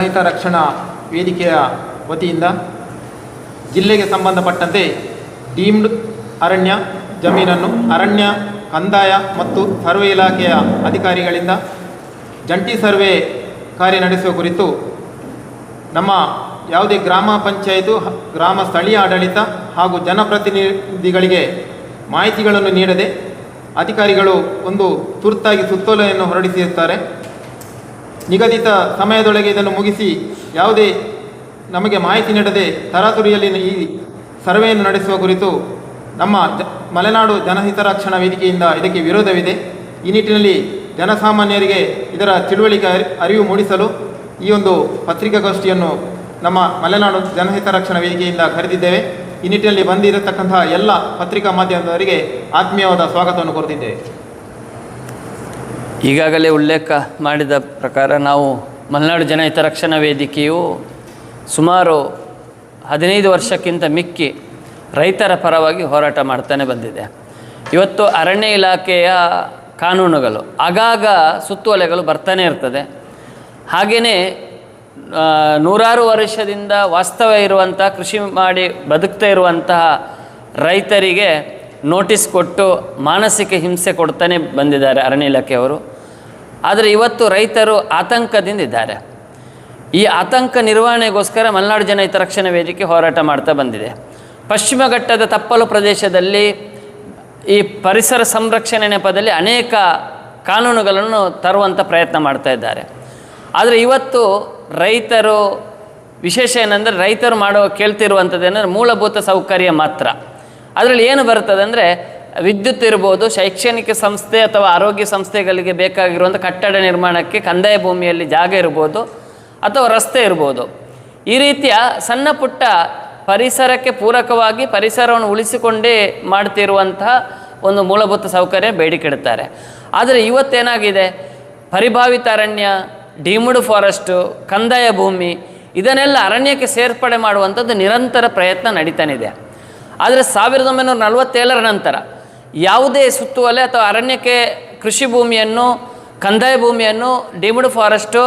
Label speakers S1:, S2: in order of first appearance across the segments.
S1: ರೈತ ರಕ್ಷಣಾ ವೇದಿಕೆಯ ವತಿಯಿಂದ ಜಿಲ್ಲೆಗೆ ಸಂಬಂಧಪಟ್ಟಂತೆ ಡೀಮ್ಡ್ ಅರಣ್ಯ ಜಮೀನನ್ನು ಅರಣ್ಯ ಕಂದಾಯ ಮತ್ತು ಸರ್ವೆ ಇಲಾಖೆಯ ಅಧಿಕಾರಿಗಳಿಂದ ಜಂಟಿ ಸರ್ವೆ ಕಾರ್ಯ ನಡೆಸುವ ಕುರಿತು ನಮ್ಮ ಯಾವುದೇ ಗ್ರಾಮ ಪಂಚಾಯಿತು ಗ್ರಾಮ ಸ್ಥಳೀಯ ಆಡಳಿತ ಹಾಗೂ ಜನಪ್ರತಿನಿಧಿಗಳಿಗೆ ಮಾಹಿತಿಗಳನ್ನು ನೀಡದೆ ಅಧಿಕಾರಿಗಳು ಒಂದು ತುರ್ತಾಗಿ ಸುತ್ತೋಲೆಯನ್ನು ಹೊರಡಿಸಿರುತ್ತಾರೆ. ನಿಗದಿತ ಸಮಯದೊಳಗೆ ಇದನ್ನು ಮುಗಿಸಿ ಯಾವುದೇ ನಮಗೆ ಮಾಹಿತಿ ನೀಡದೆ ತರಾತುರಿಯಲ್ಲಿ ಈ ಸರ್ವೆಯನ್ನು ನಡೆಸುವ ಕುರಿತು ನಮ್ಮ ಮಲೆನಾಡು ಜನಹಿತ ರಕ್ಷಣಾ ವೇದಿಕೆಯಿಂದ ಇದಕ್ಕೆ ವಿರೋಧವಿದೆ. ಈ ನಿಟ್ಟಿನಲ್ಲಿ ಜನಸಾಮಾನ್ಯರಿಗೆ ಇದರ ತಿಳುವಳಿಕೆ ಅರಿವು ಮೂಡಿಸಲು ಈ ಒಂದು ಪತ್ರಿಕಾಗೋಷ್ಠಿಯನ್ನು ನಮ್ಮ ಮಲೆನಾಡು ಜನಹಿತ ರಕ್ಷಣಾ ವೇದಿಕೆಯಿಂದ ಕರೆದಿದ್ದೇವೆ. ಈ ನಿಟ್ಟಿನಲ್ಲಿ ಬಂದಿರತಕ್ಕಂತಹ ಎಲ್ಲ ಪತ್ರಿಕಾ ಮಾಧ್ಯಮದವರಿಗೆ ಆತ್ಮೀಯವಾದ ಸ್ವಾಗತವನ್ನು ಕೋರುತ್ತಿದ್ದೇವೆ.
S2: ಈಗಾಗಲೇ ಉಲ್ಲೇಖ ಮಾಡಿದ ಪ್ರಕಾರ ನಾವು ಮಲೆನಾಡು ಜನಹಿತ ರಕ್ಷಣಾ ವೇದಿಕೆಯು ಸುಮಾರು 15 ವರ್ಷಕ್ಕಿಂತ ಮಿಕ್ಕಿ ರೈತರ ಪರವಾಗಿ ಹೋರಾಟ ಮಾಡ್ತಾನೆ ಬಂದಿದೆ. ಇವತ್ತು ಅರಣ್ಯ ಇಲಾಖೆಯ ಕಾನೂನುಗಳು ಆಗಾಗ ಸುತ್ತೋಲೆಗಳು ಬರ್ತಾನೆ ಇರ್ತದೆ. ಹಾಗೆಯೇ ನೂರಾರು ವರ್ಷದಿಂದ ವಾಸ್ತವ ಇರುವಂಥ ಕೃಷಿ ಮಾಡಿ ಬದುಕ್ತಾ ಇರುವಂತಹ ರೈತರಿಗೆ ನೋಟಿಸ್ ಕೊಟ್ಟು ಮಾನಸಿಕ ಹಿಂಸೆ ಕೊಡ್ತಾನೆ ಬಂದಿದ್ದಾರೆ ಅರಣ್ಯ ಇಲಾಖೆಯವರು. ಆದರೆ ಇವತ್ತು ರೈತರು ಆತಂಕದಿಂದಿದ್ದಾರೆ. ಈ ಆತಂಕ ನಿರ್ವಹಣೆಗೋಸ್ಕರ ಮಲೆನಾಡು ಜನಹಿತ ರಕ್ಷಣಾ ವೇದಿಕೆ ಹೋರಾಟ ಮಾಡ್ತಾ ಬಂದಿದೆ. ಪಶ್ಚಿಮ ಘಟ್ಟದ ತಪ್ಪಲು ಪ್ರದೇಶದಲ್ಲಿ ಈ ಪರಿಸರ ಸಂರಕ್ಷಣೆ ನೆಪದಲ್ಲಿ ಅನೇಕ ಕಾನೂನುಗಳನ್ನು ತರುವಂಥ ಪ್ರಯತ್ನ ಮಾಡ್ತಾ ಇದ್ದಾರೆ. ಆದರೆ ಇವತ್ತು ರೈತರು ವಿಶೇಷ ಏನಂದರೆ ರೈತರು ಕೇಳ್ತಿರುವಂಥದ್ದೇನೆಂದರೆ ಮೂಲಭೂತ ಸೌಕರ್ಯ ಮಾತ್ರ. ಅದರಲ್ಲಿ ಏನು ಬರ್ತದೆ ಅಂದರೆ ವಿದ್ಯುತ್ ಇರ್ಬೋದು, ಶೈಕ್ಷಣಿಕ ಸಂಸ್ಥೆ ಅಥವಾ ಆರೋಗ್ಯ ಸಂಸ್ಥೆಗಳಿಗೆ ಬೇಕಾಗಿರುವಂಥ ಕಟ್ಟಡ ನಿರ್ಮಾಣಕ್ಕೆ ಕಂದಾಯ ಭೂಮಿಯಲ್ಲಿ ಜಾಗ ಇರ್ಬೋದು ಅಥವಾ ರಸ್ತೆ ಇರ್ಬೋದು. ಈ ರೀತಿಯ ಸಣ್ಣ ಪುಟ್ಟ ಪರಿಸರಕ್ಕೆ ಪೂರಕವಾಗಿ ಪರಿಸರವನ್ನು ಉಳಿಸಿಕೊಂಡೇ ಮಾಡ್ತಿರುವಂತಹ ಒಂದು ಮೂಲಭೂತ ಸೌಕರ್ಯ ಬೇಡಿಕೆಡ್ತಾರೆ. ಆದರೆ ಇವತ್ತೇನಾಗಿದೆ, ಪರಿಭಾವಿತ ಅರಣ್ಯ, ಡೀಮ್ಡ್ ಫಾರೆಸ್ಟು, ಕಂದಾಯ ಭೂಮಿ ಇದನ್ನೆಲ್ಲ ಅರಣ್ಯಕ್ಕೆ ಸೇರ್ಪಡೆ ಮಾಡುವಂಥದ್ದು ನಿರಂತರ ಪ್ರಯತ್ನ ನಡೀತಾನಿದೆ. ಆದರೆ 1947 ನಂತರ ಯಾವುದೇ ಸುತ್ತುವಲೆ ಅಥವಾ ಅರಣ್ಯಕ್ಕೆ ಕೃಷಿ ಭೂಮಿಯನ್ನು, ಕಂದಾಯ ಭೂಮಿಯನ್ನು, ಡೀಮ್ಡ್ ಫಾರೆಸ್ಟು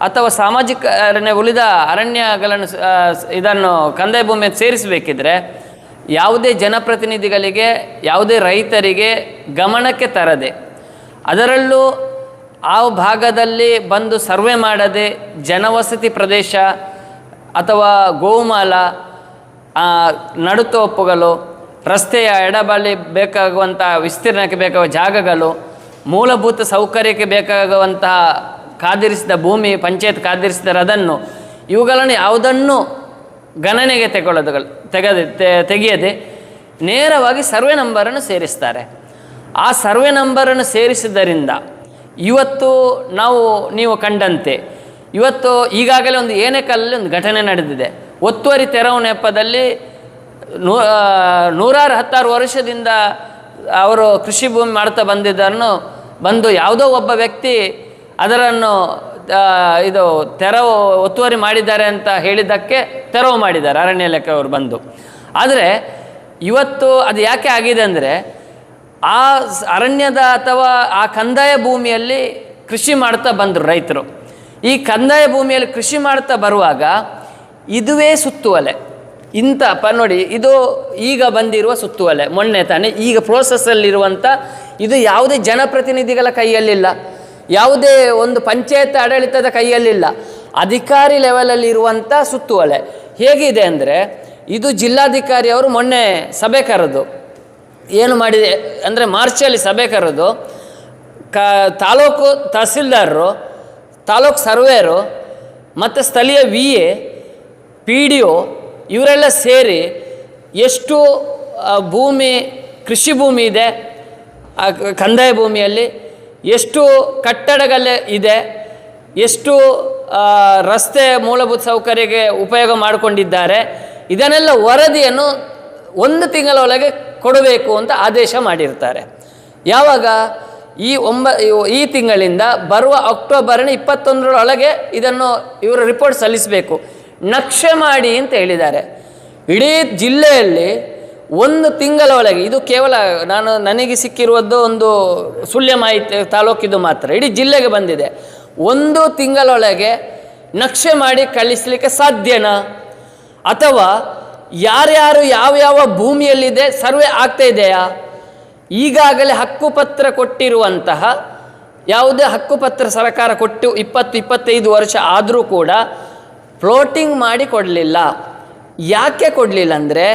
S2: ಅಥವಾ ಸಾಮಾಜಿಕ ಅರಣ್ಯ ಉಳಿದ ಅರಣ್ಯಗಳನ್ನು ಇದನ್ನು ಕಂದಾಯ ಭೂಮಿಯನ್ನು ಸೇರಿಸಬೇಕಿದ್ರೆ ಯಾವುದೇ ಜನಪ್ರತಿನಿಧಿಗಳಿಗೆ, ಯಾವುದೇ ರೈತರಿಗೆ ಗಮನಕ್ಕೆ ತರದೆ, ಅದರಲ್ಲೂ ಆ ಭಾಗದಲ್ಲಿ ಬಂದು ಸರ್ವೆ ಮಾಡದೆ ಜನವಸತಿ ಪ್ರದೇಶ ಅಥವಾ ಗೋಮಾಲ, ನಡುತೋಪುಗಳು, ರಸ್ತೆಯ ಎಡಬಲಿ ಬೇಕಾಗುವಂಥ ವಿಸ್ತೀರ್ಣಕ್ಕೆ ಬೇಕಾಗುವ ಜಾಗಗಳು, ಮೂಲಭೂತ ಸೌಕರ್ಯಕ್ಕೆ ಬೇಕಾಗುವಂತಹ ಕಾದಿರಿಸಿದ ಭೂಮಿ ಪಂಚಾಯತ್ ಕಾದಿರಿಸಿದರೆ ಅದನ್ನು ಇವುಗಳನ್ನು ಯಾವುದನ್ನು ಗಣನೆಗೆ ತೆಗೆಯದೆ ನೇರವಾಗಿ ಸರ್ವೆ ನಂಬರನ್ನು ಸೇರಿಸ್ತಾರೆ. ಆ ಸರ್ವೆ ನಂಬರನ್ನು ಸೇರಿಸಿದ್ದರಿಂದ ಇವತ್ತು ನೀವು ಕಂಡಂತೆ ಇವತ್ತು ಈಗಾಗಲೇ ಒಂದು ಏನೇಕಲ್ಲಲ್ಲಿ ಒಂದು ಘಟನೆ ನಡೆದಿದೆ. ಒತ್ತುವರಿ ತೆರವು ನೆಪದಲ್ಲಿ ನೂರಾರು 10 ವರ್ಷದಿಂದ ಅವರು ಕೃಷಿ ಭೂಮಿ ಮಾಡ್ತಾ ಬಂದಿದ್ದನ್ನು ಬಂದು ಯಾವುದೋ ಒಬ್ಬ ವ್ಯಕ್ತಿ ಅದರನ್ನು ತೆರವು ಒತ್ತುವರಿ ಮಾಡಿದ್ದಾರೆ ಅಂತ ಹೇಳಿದ್ದಕ್ಕೆ ತೆರವು ಮಾಡಿದ್ದಾರೆ ಅರಣ್ಯ ಇಲಾಖೆಯವರು ಬಂದು. ಆದರೆ ಇವತ್ತು ಅದು ಯಾಕೆ ಆಗಿದೆ ಅಂದರೆ ಆ ಅರಣ್ಯದ ಅಥವಾ ಆ ಕಂದಾಯ ಭೂಮಿಯಲ್ಲಿ ಕೃಷಿ ಮಾಡ್ತಾ ಬಂದರು ರೈತರು. ಈ ಕಂದಾಯ ಭೂಮಿಯಲ್ಲಿ ಕೃಷಿ ಮಾಡ್ತಾ ಬರುವಾಗ ಇದುವೇ ಸುತ್ತುವಲೆ ನೋಡಿ, ಇದು ಈಗ ಬಂದಿರುವ ಸುತ್ತುವಲೆ, ಮೊನ್ನೆ ತಾನೇ ಈಗ ಪ್ರೋಸೆಸ್ಸಲ್ಲಿರುವಂಥ ಇದು ಯಾವುದೇ ಜನಪ್ರತಿನಿಧಿಗಳ ಕೈಯಲ್ಲಿಲ್ಲ, ಯಾವುದೇ ಒಂದು ಪಂಚಾಯತ್ ಆಡಳಿತದ ಕೈಯಲ್ಲಿಲ್ಲ, ಅಧಿಕಾರಿ ಲೆವೆಲಲ್ಲಿ ಇರುವಂಥ ಸುತ್ತುವಲೆ. ಹೇಗಿದೆ ಅಂದರೆ ಇದು ಜಿಲ್ಲಾಧಿಕಾರಿ ಅವರು ಮೊನ್ನೆ ಸಭೆ ಕರೆದು ಏನು ಮಾಡಿದೆ ಅಂದರೆ ಮಾರ್ಚಲ್ಲಿ ಸಭೆ ಕರೆದು ತಾಲೂಕು ತಹಸೀಲ್ದಾರರು, ತಾಲೂಕು ಸರ್ವೇರು ಮತ್ತು ಸ್ಥಳೀಯ VA, PDO ಇವರೆಲ್ಲ ಸೇರಿ ಎಷ್ಟು ಭೂಮಿ ಕೃಷಿ ಭೂಮಿ ಇದೆ ಕಂದಾಯ ಭೂಮಿಯಲ್ಲಿ, ಎಷ್ಟು ಕಟ್ಟಡಗಳೇ ಇದೆ, ಎಷ್ಟು ರಸ್ತೆ ಮೂಲಭೂತ ಸೌಕರ್ಯಕ್ಕೆ ಉಪಯೋಗ ಮಾಡಿಕೊಂಡಿದ್ದಾರೆ, ಇದನ್ನೆಲ್ಲ ವರದಿಯನ್ನು 1 ತಿಂಗಳೊಳಗೆ ಕೊಡಬೇಕು ಅಂತ ಆದೇಶ ಮಾಡಿರ್ತಾರೆ. ಯಾವಾಗ ಈ ತಿಂಗಳಿಂದ ಬರುವ ಅಕ್ಟೋಬರ್ 21ರೊಳಗೆ ಇದನ್ನು ಇವರು ರಿಪೋರ್ಟ್ ಸಲ್ಲಿಸಬೇಕು, ನಕ್ಷೆ ಮಾಡಿ ಅಂತ ಹೇಳಿದ್ದಾರೆ. ಇಡೀ ಜಿಲ್ಲೆಯಲ್ಲಿ 1 ತಿಂಗಳ ಒಳಗೆ, ಇದು ಕೇವಲ ನನಗೆ ಸಿಕ್ಕಿರುವುದು ಒಂದು ಸುಳ್ಯ ಮಾಹಿತಿ ತಾಲೂಕಿದು ಮಾತ್ರ, ಇಡೀ ಜಿಲ್ಲೆಗೆ ಬಂದಿದೆ. 1 ತಿಂಗಳೊಳಗೆ ನಕ್ಷೆ ಮಾಡಿ ಕಳಿಸಲಿಕ್ಕೆ ಸಾಧ್ಯನಾ? ಅಥವಾ ಯಾರ್ಯಾರು ಯಾವ ಭೂಮಿಯಲ್ಲಿದೆ ಸರ್ವೆ ಆಗ್ತಾ ಇದೆಯಾ? ಈಗಾಗಲೇ ಹಕ್ಕುಪತ್ರ ಕೊಟ್ಟಿರುವಂತಹ ಯಾವುದೇ ಹಕ್ಕುಪತ್ರ ಸರ್ಕಾರ ಕೊಟ್ಟು 20-25 ವರ್ಷ ಆದರೂ ಕೂಡ ಫ್ಲೋಟಿಂಗ್ ಮಾಡಿ ಕೊಡಲಿಲ್ಲ. ಯಾಕೆ ಕೊಡಲಿಲ್ಲ ಅಂದರೆ,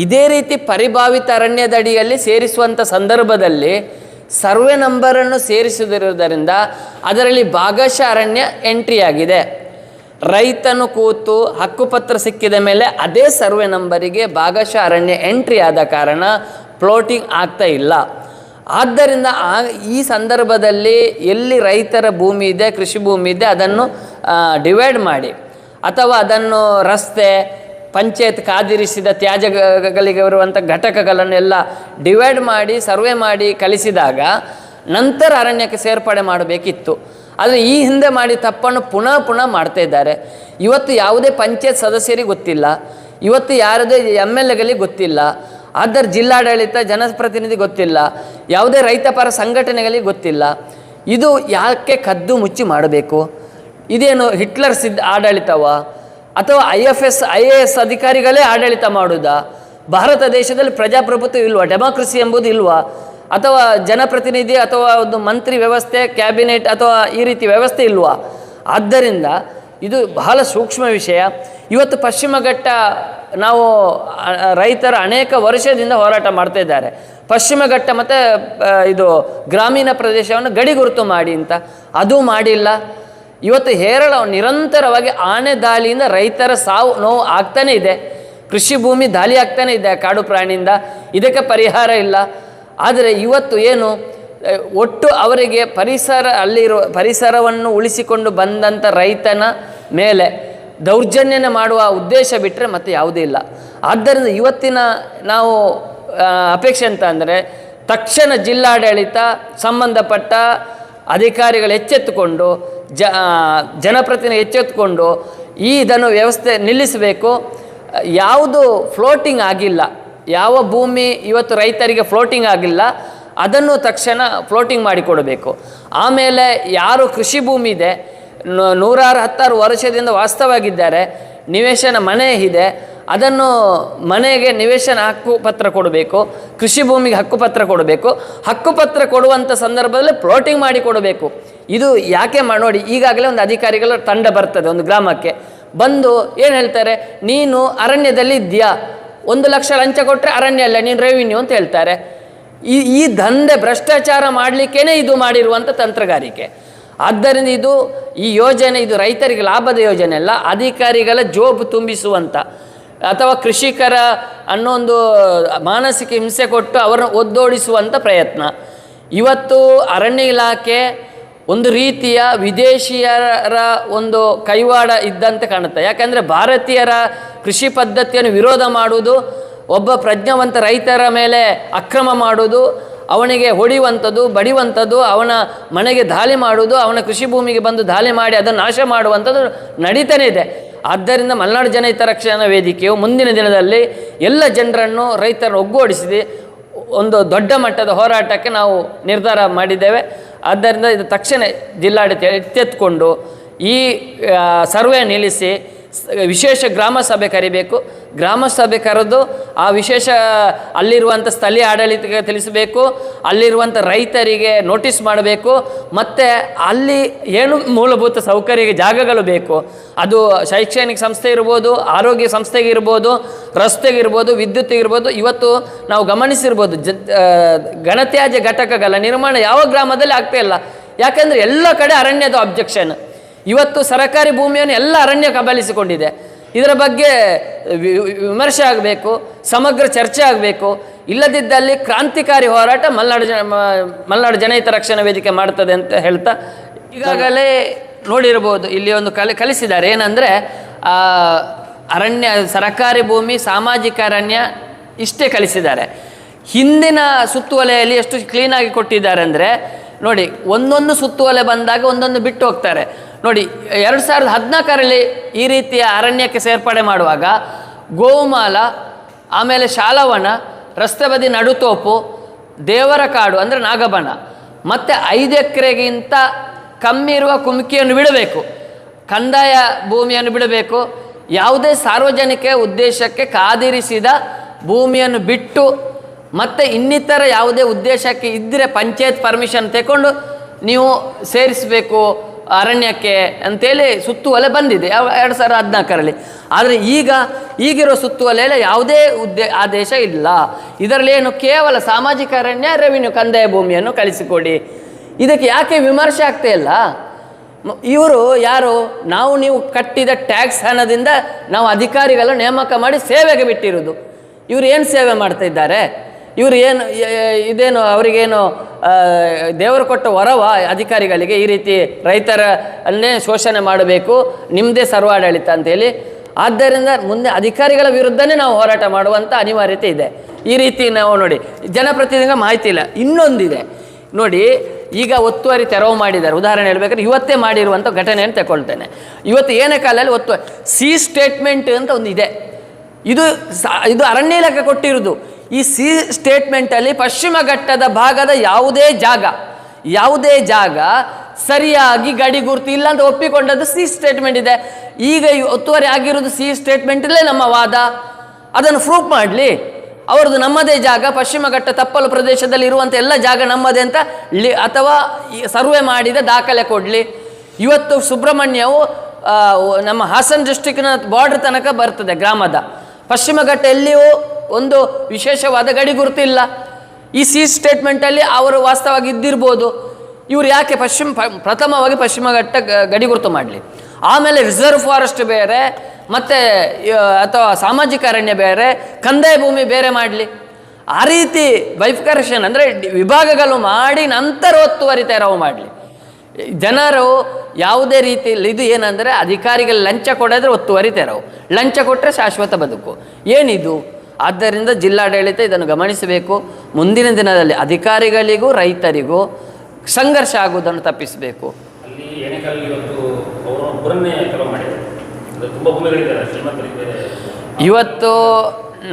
S2: ಇದೇ ರೀತಿ ಪರಿಭಾವಿತ ಅರಣ್ಯದಡಿಯಲ್ಲಿ ಸೇರಿಸುವಂಥ ಸಂದರ್ಭದಲ್ಲಿ ಸರ್ವೆ ನಂಬರನ್ನು ಸೇರಿಸುವುದರಿಂದ ಅದರಲ್ಲಿ ಭಾಗಶಃ ಅರಣ್ಯ ಎಂಟ್ರಿ ಆಗಿದೆ. ರೈತನು ಕೂತು ಹಕ್ಕುಪತ್ರ ಸಿಕ್ಕಿದ ಮೇಲೆ ಅದೇ ಸರ್ವೆ ನಂಬರಿಗೆ ಭಾಗಶಃ ಅರಣ್ಯ ಎಂಟ್ರಿ ಆದ ಕಾರಣ ಫ್ಲೋಟಿಂಗ್ ಆಗ್ತಾ ಇಲ್ಲ. ಆದ್ದರಿಂದ ಈ ಸಂದರ್ಭದಲ್ಲಿ ಎಲ್ಲಿ ರೈತರ ಭೂಮಿ ಇದೆ, ಕೃಷಿ ಭೂಮಿ ಇದೆ, ಅದನ್ನು ಡಿವೈಡ್ ಮಾಡಿ ಅಥವಾ ಅದನ್ನು ರಸ್ತೆ, ಪಂಚಾಯತ್ ಕಾದಿರಿಸಿದ ತ್ಯಾಜ್ಯಗಳಿಗೆ ಬರುವಂಥ ಘಟಕಗಳನ್ನೆಲ್ಲ ಡಿವೈಡ್ ಮಾಡಿ ಸರ್ವೆ ಮಾಡಿ ಕಳಿಸಿದಾಗ ನಂತರ ಅರಣ್ಯಕ್ಕೆ ಸೇರ್ಪಡೆ ಮಾಡಬೇಕಿತ್ತು. ಆದರೆ ಈ ಹಿಂದೆ ಮಾಡಿ ತಪ್ಪನ್ನು ಪುನಃ ಮಾಡ್ತಾ ಇದ್ದಾರೆ. ಇವತ್ತು ಯಾವುದೇ ಪಂಚಾಯತ್ ಸದಸ್ಯರಿಗೆ ಗೊತ್ತಿಲ್ಲ, ಇವತ್ತು ಯಾರದೇ MLAಗಳಿಗೆ ಗೊತ್ತಿಲ್ಲ, ಅದರ ಜಿಲ್ಲಾಡಳಿತ ಜನಪ್ರತಿನಿಧಿ ಗೊತ್ತಿಲ್ಲ, ಯಾವುದೇ ರೈತಪರ ಸಂಘಟನೆಗಳಿಗೆ ಗೊತ್ತಿಲ್ಲ. ಇದು ಯಾಕೆ ಕದ್ದು ಮುಚ್ಚಿ ಮಾಡಬೇಕು? ಇದೇನು ಹಿಟ್ಲರ್ ಆಡಳಿತವ ಅಥವಾ IAS ಅಧಿಕಾರಿಗಳೇ ಆಡಳಿತ ಮಾಡುವುದಾ? ಭಾರತ ದೇಶದಲ್ಲಿ ಪ್ರಜಾಪ್ರಭುತ್ವ ಇಲ್ವಾ? ಡೆಮಾಕ್ರಸಿ ಎಂಬುದು ಇಲ್ವಾ? ಅಥವಾ ಜನಪ್ರತಿನಿಧಿ ಅಥವಾ ಒಂದು ಮಂತ್ರಿ ವ್ಯವಸ್ಥೆ, ಕ್ಯಾಬಿನೆಟ್ ಅಥವಾ ಈ ರೀತಿ ವ್ಯವಸ್ಥೆ ಇಲ್ವಾ? ಆದ್ದರಿಂದ ಇದು ಬಹಳ ಸೂಕ್ಷ್ಮ ವಿಷಯ. ಇವತ್ತು ಪಶ್ಚಿಮ ಘಟ್ಟ ನಾವು ರೈತರ ಅನೇಕ ವರ್ಷದಿಂದ ಹೋರಾಟ ಮಾಡ್ತಾ ಇದ್ದಾರೆ. ಪಶ್ಚಿಮ ಘಟ್ಟ ಮತ್ತು ಇದು ಗ್ರಾಮೀಣ ಪ್ರದೇಶವನ್ನು ಗಡಿ ಗುರುತು ಮಾಡಿ ಅಂತ, ಅದು ಮಾಡಿಲ್ಲ. ಇವತ್ತು ಹೇರಳ ನಿರಂತರವಾಗಿ ಆನೆ ದಾಳಿಯಿಂದ ರೈತರ ಸಾವು ನೋವು ಆಗ್ತಾನೇ ಇದೆ. ಕೃಷಿ ಭೂಮಿ ದಾಳಿ ಆಗ್ತಾನೇ ಇದೆ ಕಾಡು ಪ್ರಾಣಿಯಿಂದ. ಇದಕ್ಕೆ ಪರಿಹಾರ ಇಲ್ಲ. ಆದರೆ ಇವತ್ತು ಏನು ಒಟ್ಟು ಅವರಿಗೆ ಪರಿಸರವನ್ನು ಉಳಿಸಿಕೊಂಡು ಬಂದಂಥ ರೈತನ ಮೇಲೆ ದೌರ್ಜನ್ಯನ ಮಾಡುವ ಉದ್ದೇಶ ಬಿಟ್ಟರೆ ಮತ್ತೆ ಯಾವುದೇ ಇಲ್ಲ. ಆದ್ದರಿಂದ ಇವತ್ತಿನ ನಾವು ಅಪೇಕ್ಷೆ ಅಂತ ಅಂದರೆ ತಕ್ಷಣ ಜಿಲ್ಲಾಡಳಿತ ಸಂಬಂಧಪಟ್ಟ ಅಧಿಕಾರಿಗಳು ಎಚ್ಚೆತ್ತುಕೊಂಡು ಜನಪ್ರತಿನಿಧಿ ಎಚ್ಚೆತ್ತುಕೊಂಡು ಇದನ್ನು ವ್ಯವಸ್ಥೆ ನಿಲ್ಲಿಸಬೇಕು. ಯಾವುದು ಫ್ಲೋಟಿಂಗ್ ಆಗಿಲ್ಲ, ಯಾವ ಭೂಮಿ ಇವತ್ತು ರೈತರಿಗೆ ಫ್ಲೋಟಿಂಗ್ ಆಗಿಲ್ಲ ಅದನ್ನು ತಕ್ಷಣ ಫ್ಲೋಟಿಂಗ್ ಮಾಡಿಕೊಡಬೇಕು. ಆಮೇಲೆ ಯಾರು ಕೃಷಿ ಭೂಮಿ ಇದೆ, 110 ವರ್ಷದಿಂದ ವಾಸ್ತವಾಗಿದ್ದಾರೆ, ನಿವೇಶನ ಮನೆ ಇದೆ, ಅದನ್ನು ಮನೆಗೆ ನಿವೇಶನ ಹಕ್ಕುಪತ್ರ ಕೊಡಬೇಕು, ಕೃಷಿ ಭೂಮಿಗೆ ಹಕ್ಕುಪತ್ರ ಕೊಡಬೇಕು. ಹಕ್ಕುಪತ್ರ ಕೊಡುವಂಥ ಸಂದರ್ಭದಲ್ಲಿ ಫ್ಲೋಟಿಂಗ್ ಮಾಡಿ ಕೊಡಬೇಕು. ಇದು ಯಾಕೆ ನೋಡಿ, ಈಗಾಗಲೇ ಒಂದು ಅಧಿಕಾರಿಗಳ ತಂಡ ಬರ್ತದೆ ಒಂದು ಗ್ರಾಮಕ್ಕೆ ಬಂದು ಏನು ಹೇಳ್ತಾರೆ, ನೀನು ಅರಣ್ಯದಲ್ಲಿ ಇದೆಯಾ, 1 ಲಕ್ಷ ಲಂಚ ಕೊಟ್ಟರೆ ಅರಣ್ಯ ಅಲ್ಲ, ನೀನು ರೆವಿನ್ಯೂ ಅಂತ ಹೇಳ್ತಾರೆ. ಈ ದಂಧೆ ಭ್ರಷ್ಟಾಚಾರ ಮಾಡಲಿಕ್ಕೇ ಇದು ಮಾಡಿರುವಂಥ ತಂತ್ರಗಾರಿಕೆ. ಆದ್ದರಿಂದ ಈ ಯೋಜನೆ ಇದು ರೈತರಿಗೆ ಲಾಭದ ಯೋಜನೆ ಅಲ್ಲ, ಅಧಿಕಾರಿಗಳ ಜೋಬು ತುಂಬಿಸುವಂಥ ಅಥವಾ ಕೃಷಿಕರ ಅನ್ನೋ ಒಂದು ಮಾನಸಿಕ ಹಿಂಸೆ ಕೊಟ್ಟು ಅವರನ್ನು ಒದ್ದೋಡಿಸುವಂಥ ಪ್ರಯತ್ನ. ಇವತ್ತು ಅರಣ್ಯ ಇಲಾಖೆ ಒಂದು ರೀತಿಯ ವಿದೇಶಿಯರ ಒಂದು ಕೈವಾಡ ಇದ್ದಂತೆ ಕಾಣುತ್ತೆ. ಯಾಕಂದರೆ ಭಾರತೀಯರ ಕೃಷಿ ಪದ್ಧತಿಯನ್ನು ವಿರೋಧ ಮಾಡುವುದು, ಒಬ್ಬ ಪ್ರಜ್ಞಾವಂತ ರೈತರ ಮೇಲೆ ಅಕ್ರಮ ಮಾಡುವುದು, ಅವನಿಗೆ ಹೊಡೆಯುವಂಥದ್ದು, ಬಡಿಯುವಂಥದ್ದು, ಅವನ ಮನೆಗೆ ದಾಳಿ ಮಾಡುವುದು, ಅವನ ಕೃಷಿ ಭೂಮಿಗೆ ಬಂದು ದಾಳಿ ಮಾಡಿ ಅದನ್ನು ನಾಶ ಮಾಡುವಂಥದ್ದು ನಡೀತಾನೆ ಇದೆ. ಆದ್ದರಿಂದ ಮಲೆನಾಡು ಜನಹಿತ ರಕ್ಷಣಾ ವೇದಿಕೆಯು ಮುಂದಿನ ದಿನದಲ್ಲಿ ಎಲ್ಲ ಜನರನ್ನು, ರೈತರನ್ನು ಒಗ್ಗೂಡಿಸಿ ಒಂದು ದೊಡ್ಡ ಮಟ್ಟದ ಹೋರಾಟಕ್ಕೆ ನಾವು ನಿರ್ಧಾರ ಮಾಡಿದ್ದೇವೆ. ಆದ್ದರಿಂದ ಇದು ತಕ್ಷಣ ಜಿಲ್ಲಾಡಳಿತ ಎಚ್ಚೆತ್ತುಕೊಂಡು ಈ ಸರ್ವೆ ನಿಲ್ಲಿಸಿ ವಿಶೇಷ ಗ್ರಾಮ ಸಭೆ ಕರಿಬೇಕು. ಗ್ರಾಮ ಸಭೆ ಕರೆದು ಆ ವಿಶೇಷ ಅಲ್ಲಿರುವಂಥ ಸ್ಥಳೀಯ ಆಡಳಿತಕ್ಕೆ ತಿಳಿಸಬೇಕು, ಅಲ್ಲಿರುವಂಥ ರೈತರಿಗೆ ನೋಟಿಸ್ ಮಾಡಬೇಕು. ಮತ್ತು ಅಲ್ಲಿ ಏನು ಮೂಲಭೂತ ಸೌಕರ್ಯ ಜಾಗಗಳು ಬೇಕು, ಅದು ಶೈಕ್ಷಣಿಕ ಸಂಸ್ಥೆ ಇರ್ಬೋದು, ಆರೋಗ್ಯ ಸಂಸ್ಥೆಗೆ ಇರ್ಬೋದು, ರಸ್ತೆಗಿರ್ಬೋದು, ವಿದ್ಯುತ್ತಿಗಿರ್ಬೋದು. ಇವತ್ತು ನಾವು ಗಮನಿಸಿರ್ಬೋದು ಘನತ್ಯಾಜ್ಯ ಘಟಕಗಳ ನಿರ್ಮಾಣ ಯಾವ ಗ್ರಾಮದಲ್ಲಿ ಆಗ್ತಾ ಇಲ್ಲ. ಯಾಕೆಂದರೆ ಎಲ್ಲ ಕಡೆ ಅರಣ್ಯದ ಅಬ್ಜೆಕ್ಷನ್. ಇವತ್ತು ಸರ್ಕಾರಿ ಭೂಮಿಯನ್ನು ಎಲ್ಲ ಅರಣ್ಯ ಕಬಲಿಸಿಕೊಂಡಿದೆ. ಇದರ ಬಗ್ಗೆ ವಿಮರ್ಶೆ ಆಗಬೇಕು, ಸಮಗ್ರ ಚರ್ಚೆ ಆಗಬೇಕು. ಇಲ್ಲದಿದ್ದಲ್ಲಿ ಕ್ರಾಂತಿಕಾರಿ ಹೋರಾಟ ಮಲೆನಾಡು ಜನಹಿತ ರಕ್ಷಣಾ ವೇದಿಕೆ ಮಾಡ್ತದೆ ಅಂತ ಹೇಳ್ತಾ, ಈಗಾಗಲೇ ನೋಡಿರ್ಬೋದು ಇಲ್ಲಿ ಒಂದು ಕಲಿಸಿದ್ದಾರೆ. ಏನಂದರೆ ಅರಣ್ಯ, ಸರ್ಕಾರಿ ಭೂಮಿ, ಸಾಮಾಜಿಕ ಅರಣ್ಯ ಇಷ್ಟೇ ಕಲಿಸಿದ್ದಾರೆ. ಹಿಂದಿನ ಸುತ್ತುವಲೆಯಲ್ಲಿ ಎಷ್ಟು ಕ್ಲೀನಾಗಿ ಕೊಟ್ಟಿದ್ದಾರೆ ಅಂದರೆ ನೋಡಿ, ಒಂದೊಂದು ಸುತ್ತುವಲೆ ಬಂದಾಗ ಒಂದೊಂದು ಬಿಟ್ಟು ಹೋಗ್ತಾರೆ. ನೋಡಿ 2014ರಲ್ಲಿ ಈ ರೀತಿಯ ಅರಣ್ಯಕ್ಕೆ ಸೇರ್ಪಡೆ ಮಾಡುವಾಗ ಗೋಮಾಲ, ಆಮೇಲೆ ಶಾಲವನ, ರಸ್ತೆ ಬದಿ ನಡುತೋಪು, ದೇವರ ಕಾಡು ಅಂದರೆ ನಾಗಬನ, ಮತ್ತು 5 ಎಕರೆಗಿಂತ ಕಮ್ಮಿ ಇರುವ ಕುಮ್ಕಿಯನ್ನು ಬಿಡಬೇಕು. ಕಂದಾಯ ಭೂಮಿಯನ್ನು ಬಿಡಬೇಕು. ಯಾವುದೇ ಸಾರ್ವಜನಿಕ ಉದ್ದೇಶಕ್ಕೆ ಕಾದಿರಿಸಿದ ಭೂಮಿಯನ್ನು ಬಿಟ್ಟು ಮತ್ತು ಇನ್ನಿತರ ಯಾವುದೇ ಉದ್ದೇಶಕ್ಕೆ ಇದ್ದರೆ ಪಂಚಾಯತ್ ಪರ್ಮಿಷನ್ ತಗೊಂಡು ನೀವು ಸೇರಿಸಬೇಕು ಅರಣ್ಯಕ್ಕೆ ಅಂತೇಳಿ ಸುತ್ತುವಲೆ ಬಂದಿದೆ 2014ರಲ್ಲಿ. ಆದರೆ ಈಗಿರೋ ಸುತ್ತುವಲೆಯಲ್ಲಿ ಯಾವುದೇ ಆದೇಶ ಇಲ್ಲ. ಇದರಲ್ಲಿ ಏನು ಕೇವಲ ಸಾಮಾಜಿಕ ಅರಣ್ಯ, ರೆವಿನ್ಯೂ, ಕಂದಾಯ ಭೂಮಿಯನ್ನು ಕಳಿಸಿಕೊಡಿ. ಇದಕ್ಕೆ ಯಾಕೆ ವಿಮರ್ಶೆ ಆಗ್ತಾ ಇಲ್ಲ? ಇವರು ಯಾರು? ನೀವು ಕಟ್ಟಿದ ಟ್ಯಾಕ್ಸ್ ಹಣದಿಂದ ನಾವು ಅಧಿಕಾರಿಗಳ ನೇಮಕ ಮಾಡಿ ಸೇವೆಗೆ ಬಿಟ್ಟಿರೋದು. ಇವರು ಏನು ಸೇವೆ ಮಾಡ್ತಾ ಇದ್ದಾರೆ? ಇವರು ಇದೇನು ಅವರಿಗೇನು ದೇವರು ಕೊಟ್ಟ ವರವ ಅಧಿಕಾರಿಗಳಿಗೆ ಈ ರೀತಿ ರೈತರನ್ನೇ ಶೋಷಣೆ ಮಾಡಬೇಕು, ನಿಮ್ಮದೇ ಸರ್ವಾಡಳಿತ ಅಂತೇಳಿ? ಆದ್ದರಿಂದ ಮುಂದೆ ಅಧಿಕಾರಿಗಳ ವಿರುದ್ಧನೇ ನಾವು ಹೋರಾಟ ಮಾಡುವಂಥ ಅನಿವಾರ್ಯತೆ ಇದೆ. ಈ ರೀತಿ ನಾವು ನೋಡಿ, ಜನಪ್ರತಿನಿಧಿಗೆ ಮಾಹಿತಿ ಇಲ್ಲ. ಇನ್ನೊಂದಿದೆ ನೋಡಿ, ಈಗ ಒತ್ತುವರಿ ತೆರವು ಮಾಡಿದ್ದಾರೆ. ಉದಾಹರಣೆ ಹೇಳ್ಬೇಕಾದ್ರೆ ಇವತ್ತೇ ಮಾಡಿರುವಂಥ ಘಟನೆಯನ್ನು ತಗೊಳ್ತೇನೆ. ಇವತ್ತು ಏನೇ ಕಾಲದಲ್ಲಿ ಸಿ ಸ್ಟೇಟ್ಮೆಂಟ್ ಅಂತ ಒಂದು ಇದೆ. ಇದು ಅರಣ್ಯ ಇಲಾಖೆ ಕೊಟ್ಟಿರೋದು. ಈ ಸಿ ಸ್ಟೇಟ್ಮೆಂಟಲ್ಲಿ ಪಶ್ಚಿಮ ಘಟ್ಟದ ಭಾಗದ ಯಾವುದೇ ಜಾಗ ಸರಿಯಾಗಿ ಗಡಿ ಗುರುತು ಇಲ್ಲ ಅಂತ ಒಪ್ಪಿಕೊಂಡದ್ದು ಸಿ ಸ್ಟೇಟ್ಮೆಂಟ್ ಇದೆ. ಈಗ ಒತ್ತುವರಿ ಆಗಿರೋದು ಸಿ ಸ್ಟೇಟ್ಮೆಂಟಲ್ಲೇ ನಮ್ಮ ವಾದ. ಅದನ್ನು ಪ್ರೂಫ್ ಮಾಡಲಿ. ಅವ್ರದ್ದು ನಮ್ಮದೇ ಜಾಗ, ಪಶ್ಚಿಮ ಘಟ್ಟ ತಪ್ಪಲು ಪ್ರದೇಶದಲ್ಲಿ ಇರುವಂಥ ಎಲ್ಲ ಜಾಗ ನಮ್ಮದೇ ಅಂತ ಅಥವಾ ಸರ್ವೆ ಮಾಡಿದ ದಾಖಲೆ ಕೊಡಲಿ. ಇವತ್ತು ಸುಬ್ರಹ್ಮಣ್ಯವು ನಮ್ಮ ಹಾಸನ ಡಿಸ್ಟ್ರಿಕ್ನ ಬಾರ್ಡರ್ ತನಕ ಬರ್ತದೆ ಗ್ರಾಮದ. ಪಶ್ಚಿಮ ಘಟ್ಟ ಎಲ್ಲಿಯೂ ಒಂದು ವಿಶೇಷವಾದ ಗಡಿ ಗುರುತಿಲ್ಲ. ಈ ಸಿ ಸ್ಟೇಟ್ಮೆಂಟಲ್ಲಿ ಅವರು ವಾಸ್ತವವಾಗಿ ಇದ್ದಿರ್ಬೋದು. ಇವರು ಯಾಕೆ ಪ್ರಥಮವಾಗಿ ಪಶ್ಚಿಮ ಘಟ್ಟ ಗಡಿ ಗುರುತು ಮಾಡಲಿ, ಆಮೇಲೆ ರಿಸರ್ವ್ ಫಾರೆಸ್ಟ್ ಬೇರೆ ಮತ್ತು ಅಥವಾ ಸಾಮಾಜಿಕ ಅರಣ್ಯ ಬೇರೆ, ಕಂದಾಯ ಭೂಮಿ ಬೇರೆ ಮಾಡಲಿ. ಆ ರೀತಿ ಬೈಫಿಕರೇಷನ್ ಅಂದರೆ ವಿಭಾಗಗಳು ಮಾಡಿ ನಂತರ ಒತ್ತುವರಿ ತೆರವು ಮಾಡಲಿ. ಜನರು ಯಾವುದೇ ರೀತಿಯಲ್ಲಿ ಇದು ಏನಂದರೆ ಅಧಿಕಾರಿಗಳು ಲಂಚ ಕೊಡೋದ್ರೆ ಒತ್ತುವರಿ ತೆರವು, ಲಂಚ ಕೊಟ್ಟರೆ ಶಾಶ್ವತ ಬದುಕು. ಏನಿದು? ಆದ್ದರಿಂದ ಜಿಲ್ಲಾಡಳಿತ ಇದನ್ನು ಗಮನಿಸಬೇಕು. ಮುಂದಿನ ದಿನದಲ್ಲಿ ಅಧಿಕಾರಿಗಳಿಗೂ ರೈತರಿಗೂ ಸಂಘರ್ಷ ಆಗುವುದನ್ನು ತಪ್ಪಿಸಬೇಕು. ಇವತ್ತು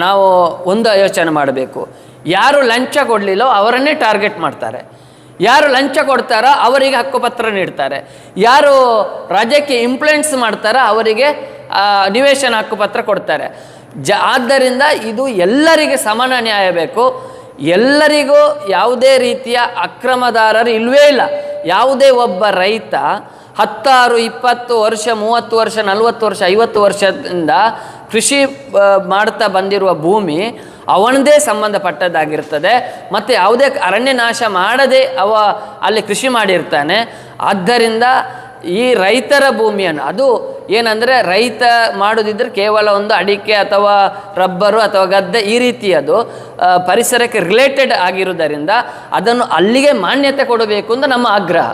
S2: ನಾವು ಒಂದು ಯೋಚನೆ ಮಾಡಬೇಕು. ಯಾರು ಲಂಚ ಕೊಡಲಿಲ್ಲೋ ಅವರನ್ನೇ ಟಾರ್ಗೆಟ್ ಮಾಡ್ತಾರೆ. ಯಾರು ಲಂಚ ಕೊಡ್ತಾರೋ ಅವರಿಗೆ ಹಕ್ಕುಪತ್ರ ನೀಡ್ತಾರೆ. ಯಾರು ರಾಜ್ಯಕ್ಕೆ ಇಂಪ್ಲುಯೆನ್ಸ್ ಮಾಡ್ತಾರೋ ಅವರಿಗೆ ನಿವೇಶನ ಹಕ್ಕುಪತ್ರ ಕೊಡ್ತಾರೆ. ಆದ್ದರಿಂದ ಇದು ಎಲ್ಲರಿಗೆ ಸಮಾನ ನ್ಯಾಯ ಬೇಕು. ಎಲ್ಲರಿಗೂ ಯಾವುದೇ ರೀತಿಯ ಅಕ್ರಮದಾರರು ಇಲ್ಲವೇ ಇಲ್ಲ. ಯಾವುದೇ ಒಬ್ಬ ರೈತ 10, 20 ವರ್ಷ, 30 ವರ್ಷ, 40 ವರ್ಷ, 50 ವರ್ಷದಿಂದ ಕೃಷಿ ಮಾಡ್ತಾ ಬಂದಿರುವ ಭೂಮಿ ಅವನದೇ ಸಂಬಂಧಪಟ್ಟದ್ದಾಗಿರ್ತದೆ. ಮತ್ತು ಯಾವುದೇ ಅರಣ್ಯ ನಾಶ ಮಾಡದೆ ಅಲ್ಲಿ ಕೃಷಿ ಮಾಡಿರ್ತಾನೆ. ಆದ್ದರಿಂದ ಈ ರೈತರ ಭೂಮಿಯನ್ನು, ಅದು ಏನಂದರೆ ರೈತ ಮಾಡೋದಿದ್ದರೆ ಕೇವಲ ಒಂದು ಅಡಿಕೆ ಅಥವಾ ರಬ್ಬರು ಅಥವಾ ಗದ್ದೆ ಈ ರೀತಿಯದು ಪರಿಸರಕ್ಕೆ ರಿಲೇಟೆಡ್ ಆಗಿರುವುದರಿಂದ ಅದನ್ನು ಅಲ್ಲಿಗೆ ಮಾನ್ಯತೆ ಕೊಡಬೇಕು ಅಂತ ನಮ್ಮ ಆಗ್ರಹ.